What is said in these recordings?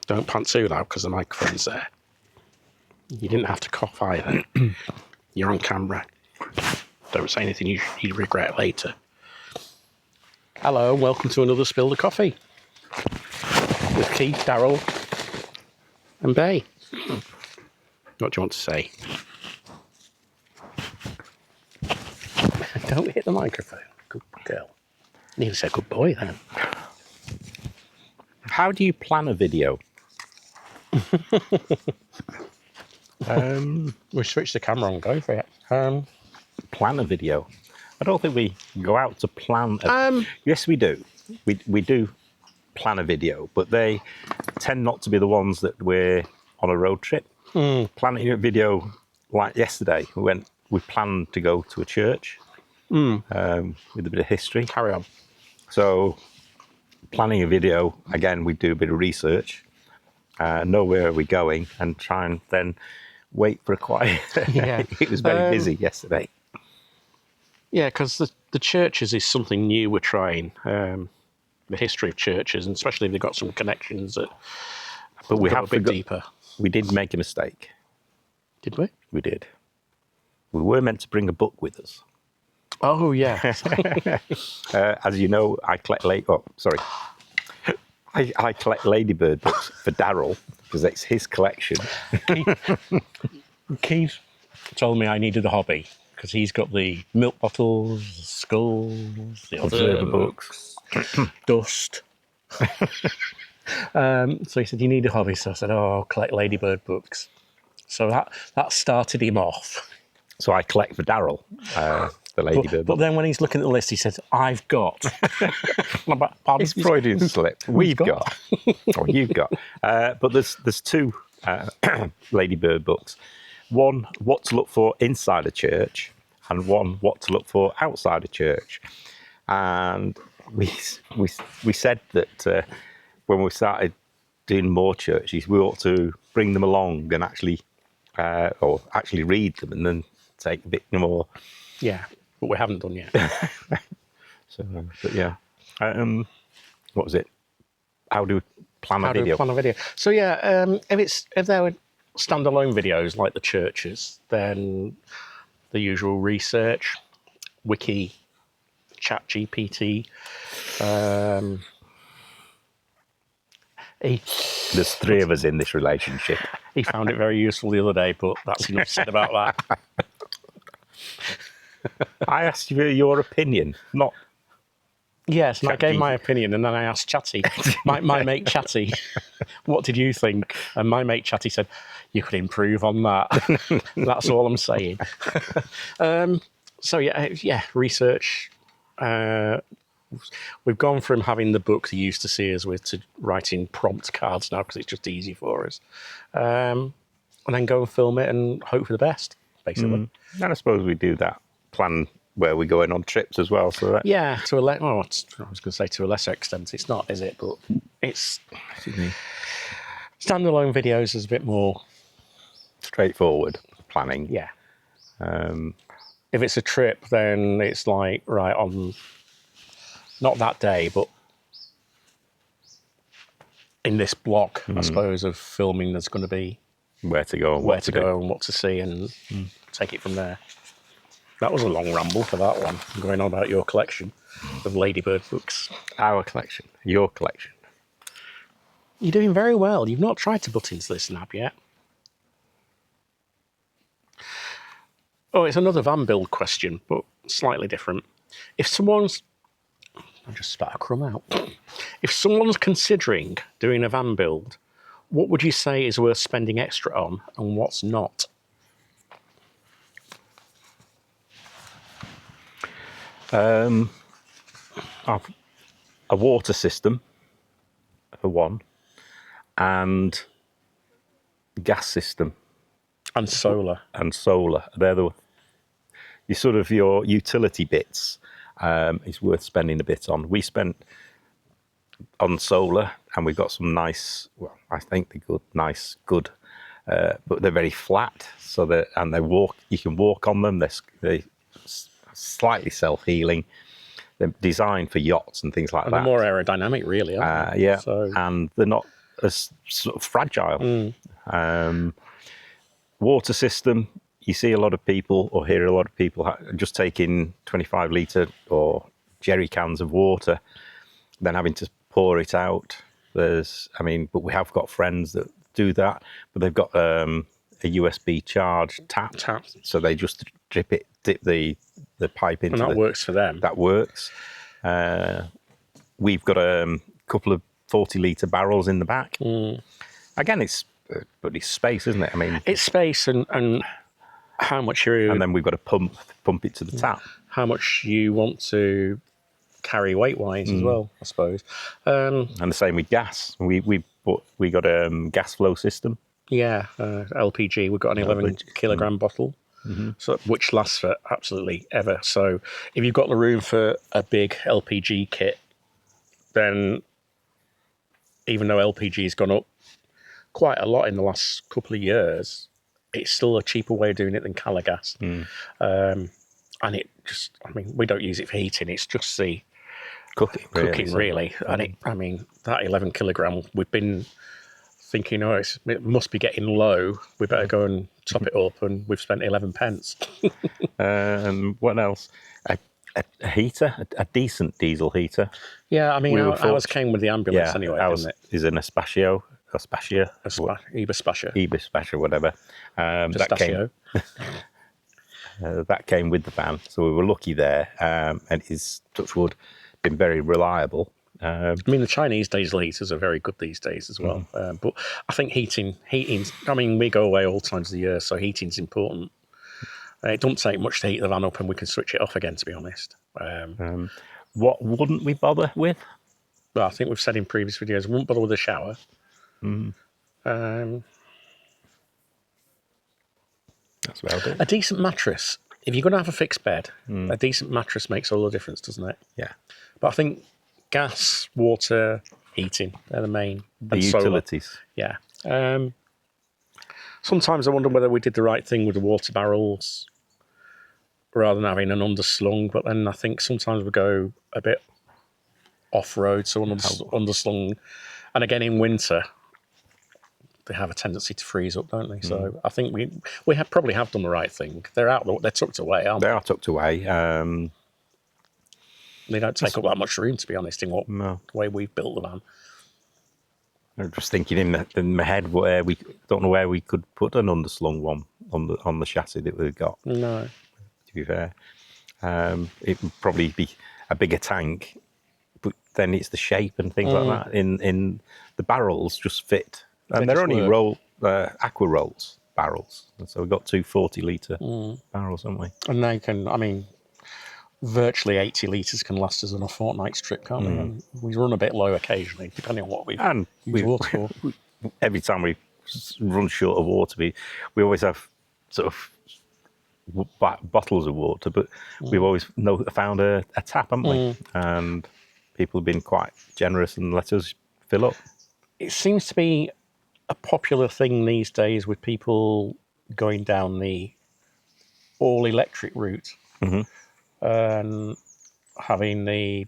Don't pant too loud because the microphone's there. You didn't have to cough either. You're on camera. Don't say anything you'd regret later. Hello, and welcome to another Spill the Coffee with Keith, Daryl, and Bay. What do you want to say? Don't hit the microphone. Good girl. Nearly said good boy then. How do you plan a video? We switch the camera on, go for it. Plan a video? I don't think we go out to plan. Yes, we do. We do plan a video, but they tend not to be the ones that we're on a road trip. Planning a video like yesterday, we planned to go to a church with a bit of history. Carry on. So planning a video, again, we do a bit of research, know where we're going, and try and then wait for a quiet. Yeah. It was very busy yesterday. Yeah, because the churches is something new we're trying. The history of churches, and especially if they've got some connections that But we go have a bit deeper. We did make a mistake. Did we? We did. We were meant to bring a book with us. Oh, yeah. As you know, I collect I collect ladybird books for Daryl because it's his collection. Keith told me I needed a hobby because he's got the milk bottles, skulls, the observer books, dust. So he said, you need a hobby. So I said, I'll collect ladybird books. So that started him off. So I collect for Daryl the ladybird But book. then when he's looking at the list, he said, I've got. It's Freudian slip. We've got. Or you've got. But there's two ladybird books. One, what to look for inside a church, and one, what to look for outside a church. And we said that when we started doing more churches, we ought to bring them along and actually read them and then take a bit more. Yeah, but we haven't done yet. So, but yeah. What was it? How do we plan a video? So yeah, if there were standalone videos like the churches, then the usual research, wiki, chat GPT. There's three of us in this relationship. He found it very useful the other day, but that's enough said about that. I asked you your opinion, not. Yes, and I gave my opinion, and then I asked Chatty, my mate Chatty, what did you think? And my mate Chatty said, you could improve on that. That's all I'm saying. So yeah, research. We've gone from having the book you used to see us with to writing prompt cards now because it's just easy for us. And then go and film it and hope for the best, basically. And I suppose we do that, plan where we're going on trips as well. So that, yeah, I was going to say to a lesser extent. It's not, is it? But it's standalone videos is a bit more straightforward planning. Yeah. If it's a trip, then it's like right on. Not that day, but in this block, I suppose, of filming, there's going to be where to go and what to see, and take it from there. That was a long ramble for that one, going on about your collection of ladybird books. Our collection, your collection. You're doing very well. You've not tried to butt into this nab yet. Oh, it's another van build question, but slightly different. If someone's... I just spat a crumb out. If someone's considering doing a van build, what would you say is worth spending extra on and what's not? A water system, for one, and gas system. And solar. They're your utility bits. Is worth spending a bit on. We spent on solar, and we've got some nice. Well, I think they're good, but they're very flat. So you can walk on them. They're slightly self-healing. They're designed for yachts and things like that. They're more aerodynamic, really, aren't they? Yeah, So... and they're not as sort of fragile. Water system, you see a lot of people or hear a lot of people just taking 25 litre or jerry cans of water, then having to pour it out. But we have got friends that do that, but they've got a USB charge tap. So they just dip the pipe into and that works for them. That works. We've got a couple of 40 litre barrels in the back. Again, it's space, isn't it? It's space and how much and then we've got to pump it to the tap. How much you want to carry weight-wise as well, I suppose. And the same with gas. We got a gas flow system. Yeah, LPG. We've got an 11 kilogram bottle, so which lasts for absolutely ever. So if you've got the room for a big LPG kit, then even though LPG has gone up quite a lot in the last couple of years, it's still a cheaper way of doing it than Calagas. And it just, we don't use it for heating. It's just the cooking really. And that 11 kilogram, we've been thinking, it must be getting low. We better go and top it up, and we've spent 11 pence. What else? A heater, a decent diesel heater. Yeah, ours came with the ambulance anyway, didn't it? Is an Espacio. Ebaspacia, whatever. That came with the van, so we were lucky there. And it's, touch wood, been very reliable. The Chinese diesel heaters are very good these days as well. But I think heating's. We go away all times of the year, so heating's important. It doesn't take much to heat the van up, and we can switch it off again, to be honest. What wouldn't we bother with? Well, I think we've said in previous videos, we wouldn't bother with a shower. That's about it. A decent mattress. If you're going to have a fixed bed, a decent mattress makes all the difference, doesn't it? Yeah. But I think gas, water, heating, they're the main. The utilities. Solar. Yeah. Sometimes I wonder whether we did the right thing with the water barrels rather than having an underslung, but then I think sometimes we go a bit off-road, so underslung. And again, in winter, they have a tendency to freeze up, don't they? So I think we probably have done the right thing. They're tucked away, aren't they? They are tucked away. They don't take up that much room, to be honest, in the way we've built the van. I'm just thinking in my head where we don't know where we could put an underslung one on the chassis that we've got. No. To be fair, it would probably be a bigger tank, but then it's the shape and things like that. In the barrels just fit, and they're only aqua rolls barrels, and so we've got 2 40-litre barrels, haven't we? And they can, virtually 80 litres can last us on a fortnight's trip, can't we? And we run a bit low occasionally, depending on what we've used water for. Every time we run short of water, we always have sort of bottles of water, but we've always found a tap, haven't we? And people have been quite generous and let us fill up. It seems to be a popular thing these days with people going down the all-electric route. And having the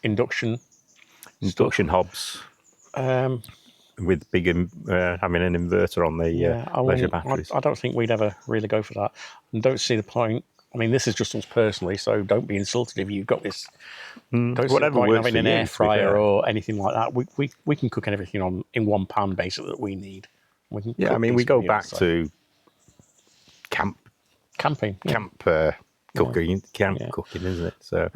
induction hobs with big having an inverter on the leisure batteries. I don't think we'd ever really go for that, and don't see the point. This is just us personally, so don't be insulted if you've got this. Don't see the point having an air fryer or anything like that. We can cook everything in one pan basically that we need. We go back to camping. Cooking, isn't it? So,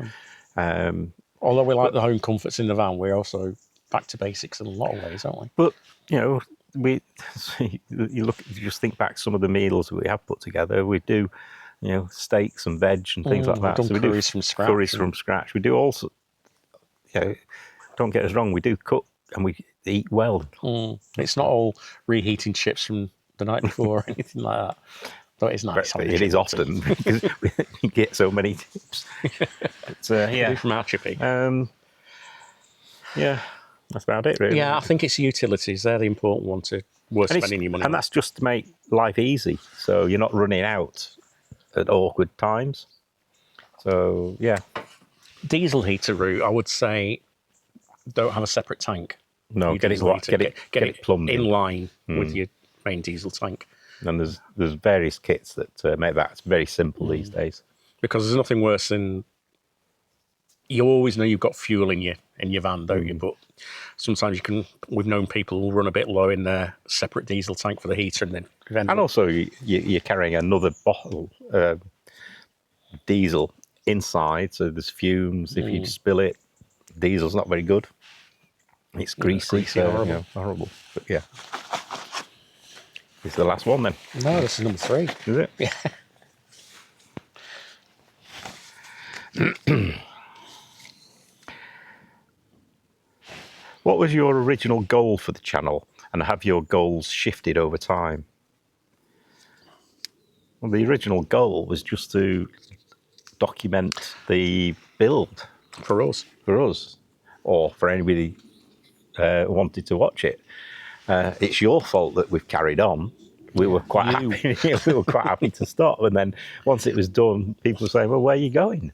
although we like the home comforts in the van, we're also back to basics in a lot of ways, aren't we? But you just think back some of the meals we have put together. We do, steaks and veg and things like that. So we do curries from scratch. From scratch. We do also. Don't get us wrong. We do cook and we eat well. It's not all reheating chips from the night before or anything like that. But it's nice. It is often because we get so many tips. But, from our chippy. That's about it, really. Yeah, I think it's utilities. They're the important one worth spending your money on. And that's just to make life easy. So you're not running out at awkward times. So, yeah. Diesel heater route, I would say, don't have a separate tank. No, your get it diesel what? heater. Get it plumbed in in. line with your main diesel tank. And there's various kits that make that. It's very simple these days. Because there's nothing worse than you always know you've got fuel in your van, don't you? But sometimes we've known people who run a bit low in their separate diesel tank for the heater, and then Also, you're carrying another bottle diesel inside, so there's fumes. If you spill it, diesel's not very good. It's greasy, horrible. Horrible. But yeah, it's the last one then. No, this is number 3. Is it? Yeah. What was your original goal for the channel, and have your goals shifted over time? Well, the original goal was just to document the build For us. or for anybody who wanted to watch it. It's your fault that we've carried on. We were quite happy. We were quite happy to stop, and then once it was done, people were saying, "Well, where are you going?"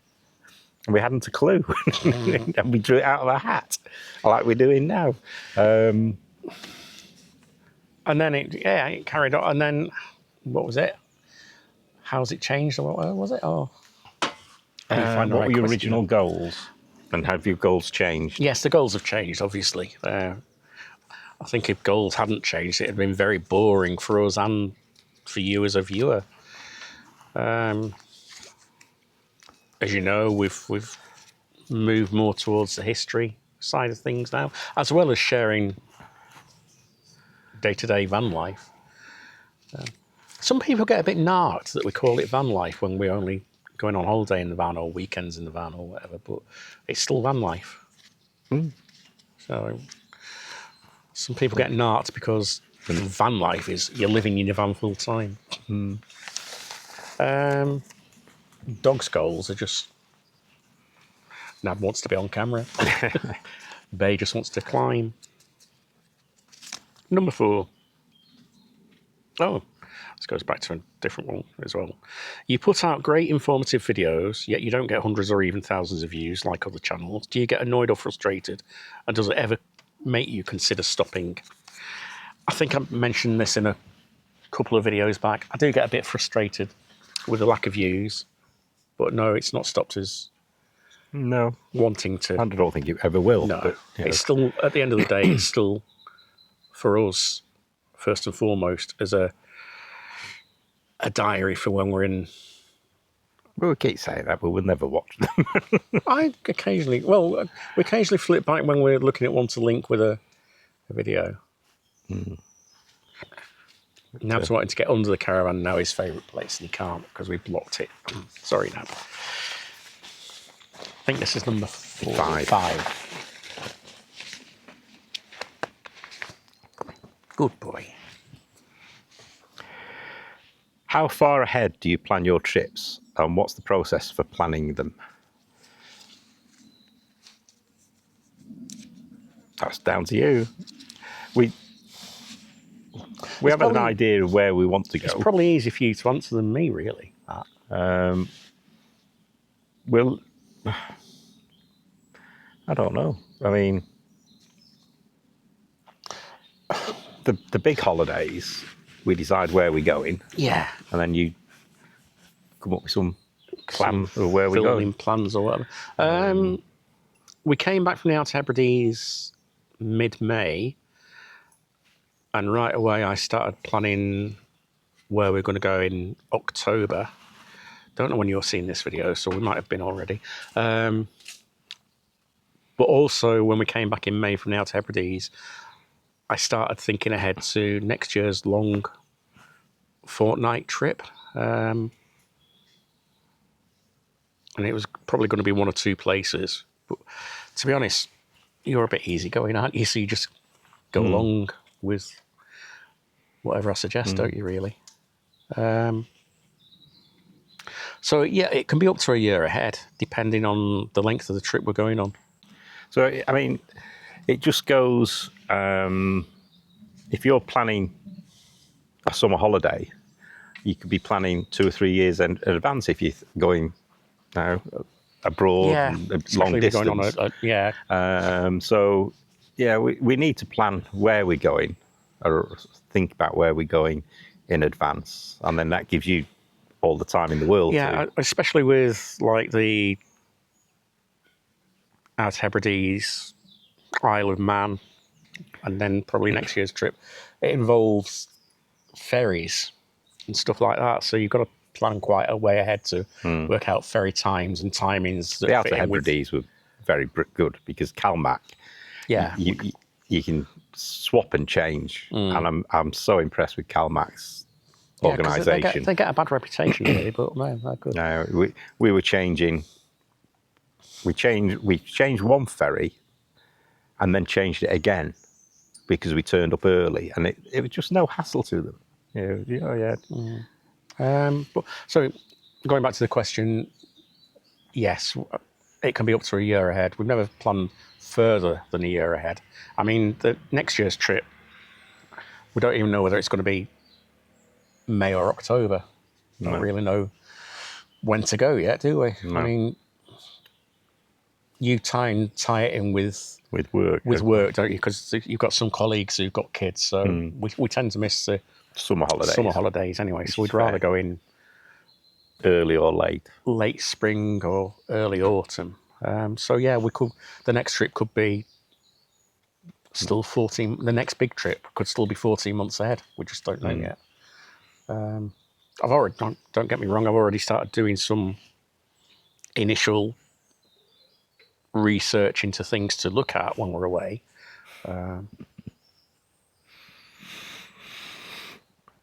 And we hadn't a clue, and we drew it out of a hat, like we're doing now. And then it carried on. And then what was it? How's it changed? Or what was it? Oh, What were your original goals, and have your goals changed? Yes, the goals have changed. Obviously, I think if goals hadn't changed, it had been very boring for us and for you as a viewer. As you know, we've moved more towards the history side of things now, as well as sharing day-to-day van life. Some people get a bit narked that we call it van life when we're only going on holiday in the van or weekends in the van or whatever, but it's still van life. So some people get narked because van life is you're living in your van full time. Dog's goals are just Nab wants to be on camera. Bay just wants to climb. Number 4. Oh, this goes back to a different one as well. You put out great informative videos, yet you don't get hundreds or even thousands of views like other channels. Do you get annoyed or frustrated? And does it ever make you consider stopping? I think I mentioned this in a couple of videos back. I do get a bit frustrated with the lack of views, but no, it's not stopped us wanting to. I don't think you ever will. No, but, it's still, at the end of the day, it's still, for us, first and foremost, as a diary for when we're in. Well, we keep saying that, but we'll never watch them. We occasionally flip back when we're looking at one to link with a video. Nab's wanting to get under the caravan now, his favourite place, and he can't because we've blocked it. Sorry, Nab. I think this is number 5. Good boy. How far ahead do you plan your trips, and what's the process for planning them? That's down to you. We have an idea of where we want to go. It's probably easier for you to answer than me, really. Well, I don't know. I mean, the big holidays, we decide where we're going. Yeah. And then you come up with some plan of where we're Filming going. plans or whatever. We came back from the Outer Hebrides mid-May, and right away I started planning where we're going to go in October. Don't know when you're seeing this video, so we might have been already. But also, when we came back in May from the Outer Hebrides, I started thinking ahead to next year's long fortnight trip. And it was probably going to be one or two places. But to be honest, you're a bit easygoing, aren't you? So you just go along with whatever I suggest, don't you, really? So, yeah, it can be up to a year ahead, depending on the length of the trip we're going on. So, I mean, it just goes, if you're planning a summer holiday, you could be planning 2 or 3 years in advance if you're going abroad, long distance. Going on so Yeah, we need to plan where we're going, or think about where we're going in advance, and then that gives you all the time in the world. Yeah, to, especially with like the Outer Hebrides, Isle of Man, and then probably next year's trip. It involves ferries and stuff like that, so you've got to plan quite a way ahead to work out ferry times and timings that the fit Outer in with. Hebrides were very good because Calmac, Yeah, you can swap and change, and I'm so impressed with Calmac's yeah, 'cause organisation. they get a bad reputation, really, but no, they're good. No, we were changing. We changed one ferry, and then changed it again because we turned up early, and it was just no hassle to them. Yeah. But, so going back to the question, yes, it can be up to a year ahead. We've never planned further than a year ahead. I mean, the next year's trip, we don't even know whether it's going to be May or October. Don't really know when to go yet, do we? No. I mean, you tie it in with work, don't you? Because you've got some colleagues who've got kids, so we tend to miss the summer holidays anyway. So we'd rather go in early or late spring or early autumn. So yeah, we could. The next trip could be still 14. The next big trip could still be 14 months ahead. We just don't know yet. I've already don't get me wrong. I've already started doing some initial research into things to look at when we're away.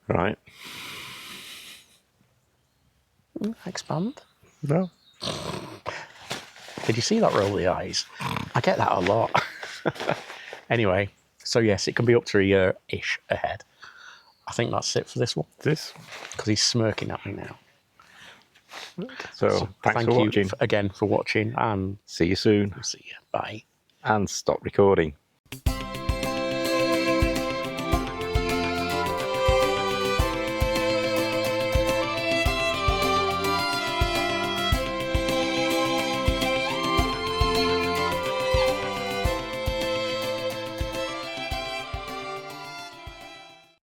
Right. Expand. No. Did you see that roll of the eyes? I get that a lot. Anyway, so yes, it can be up to a year-ish ahead. I think that's it for this one. Because he's smirking at me now. So thanks for watching. Again for watching, and see you soon. See you. Bye. And stop recording.